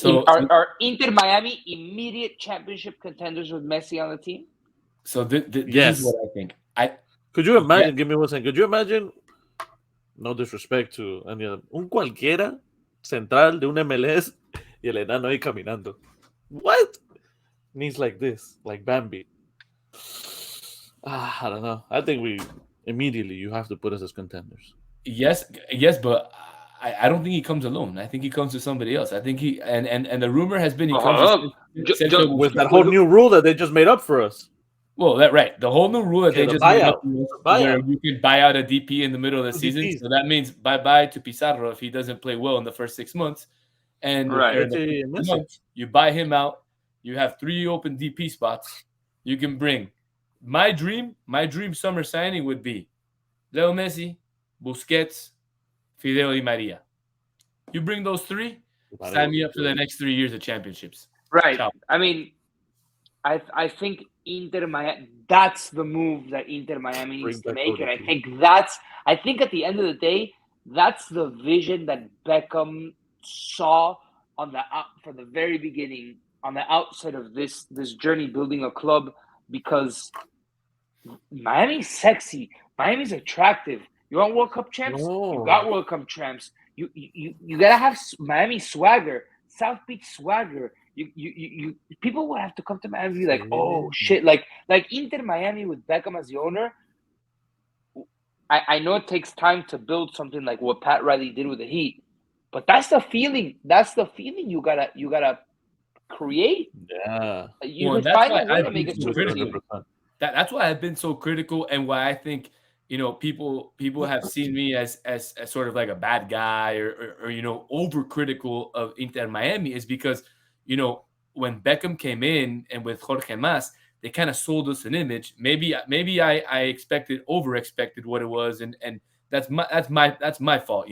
Are Inter Miami immediate championship contenders with Messi on the team? So this is what I think. Could you imagine? Give me one second. Could you imagine? No disrespect to any other. Un cualquiera central de un MLS y el enano ahí caminando. What? Knees like this, like Bambi. I don't know. I think you have to put us as contenders. Yes, but I don't think he comes alone. I think he comes to somebody else. I think he and the rumor has been he comes with that whole new rule that they just made up for us. Well, the whole new rule that they just made up where you can buy out a DP in the middle of the season. DPs. So that means bye to Pizarro if he doesn't play well in the first 6 months. And months, you buy him out. You have 3 open DP spots. You can bring my dream summer signing would be Leo Messi, Busquets, Fidel Di Maria. You bring those 3, sign me up for the next 3 years of championships. Right. Ciao. I mean, I think Inter Miami, that's the move that Inter Miami needs to make. And I think at the end of the day, that's the vision that Beckham saw from the very beginning, on the outset of this journey building a club, because Miami's sexy. Miami's attractive. You want World Cup champs? No. You got World Cup champs. You gotta have Miami swagger, South Beach swagger. You people will have to come to Miami and be like, oh shit, like Inter Miami with Beckham as the owner. I know it takes time to build something like what Pat Riley did with the Heat, But that's the feeling. That's the feeling you gotta create. Yeah. You and could that's find why a way to I've make been a so super critical. team. That's why I've been so critical, and why I think people have seen me as sort of like a bad guy, or overcritical of Inter Miami, is because when Beckham came in and with Jorge Mas, they kind of sold us an image. Maybe I over expected what it was, and that's my fault,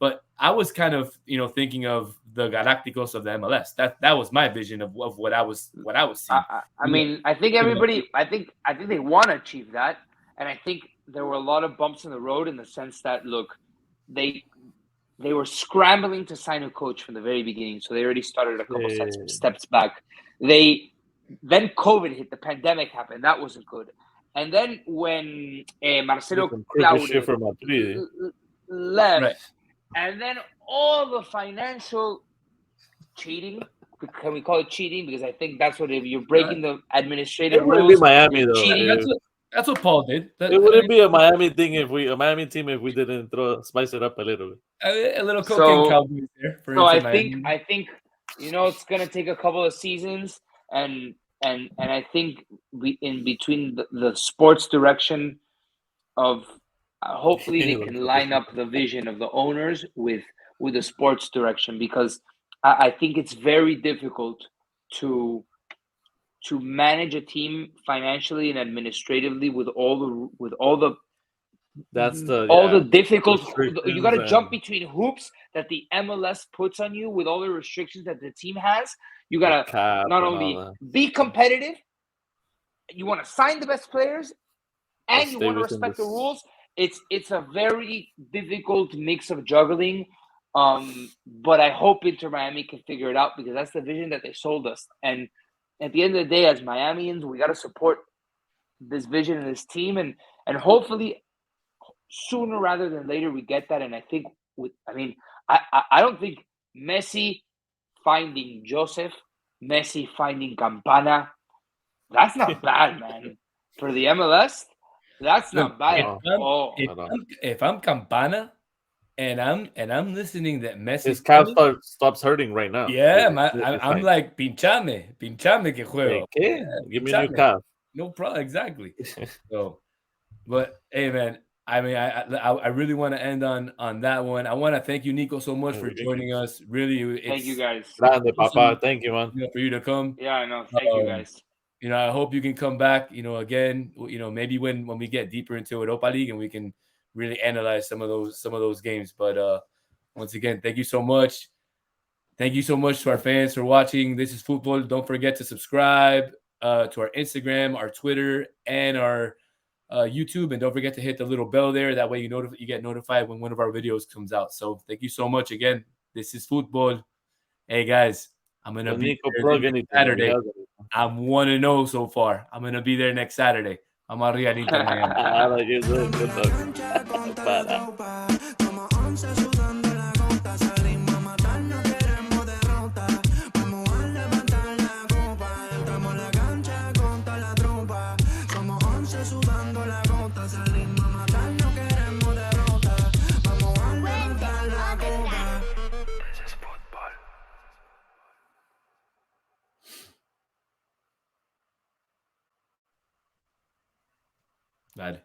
But I was kind of thinking of the Galacticos of the MLS. That was my vision of what I was seeing. I mean, I think everybody. I think they want to achieve that, and I think there were a lot of bumps in the road in the sense that look, they were scrambling to sign a coach from the very beginning, so they already started a couple steps back. Then COVID hit, the pandemic happened, that wasn't good, and then when Marcelo Claure left, right. and then all the financial cheating. Can we call it cheating? Because I think that's what, if you're breaking the administrative rules, be Miami though. cheating. That's what Paul did. It wouldn't be a Miami thing if a Miami team if we didn't spice it up a little bit. A little cocaine Cowboys there. So I think it's gonna take a couple of seasons, and I think we in between the sports direction of hopefully they can line up the vision of the owners with the sports direction, because I think it's very difficult to manage a team financially and administratively with all the difficult. You got to jump between hoops that the MLS puts on you with all the restrictions that the team has. You got to not only be competitive, you want to sign the best players, and you want to respect the rules. It's a very difficult mix of juggling. But I hope Inter Miami can figure it out, because that's the vision that they sold us. And at the end of the day, as Miamians, we got to support this vision and this team, and hopefully sooner rather than later we get that. And I think I don't think Messi finding Joseph, Messi finding Campana, that's not bad, man. For the MLS, that's not bad. If I'm Campana and I'm listening that Messi, his calf stops hurting right now. Yeah, I'm like pinchame que juego. Okay, give me a new calf. No problem, exactly. So, but hey, man, I mean, I really want to end on that one. I want to thank you, Nico, so much for joining us. Really, thank you guys. Grande, Papa. Thank you, man. For you to come. Yeah, I know. Thank you guys. I hope you can come back. Again, maybe when we get deeper into Europa League and we can really analyze some of those games. But once again, thank you so much. Thank you so much to our fans for watching. This is Futbol. Don't forget to subscribe to our Instagram, our Twitter, and our YouTube. And don't forget to hit the little bell there. That way you get notified when one of our videos comes out. So thank you so much again. This is Futbol. Hey, guys, I'm going to be there next Saturday. I'm 1-0 so far. I'm going to be there next Saturday. I'm arriba en Inter Miami. I like it. Good talk. Dale.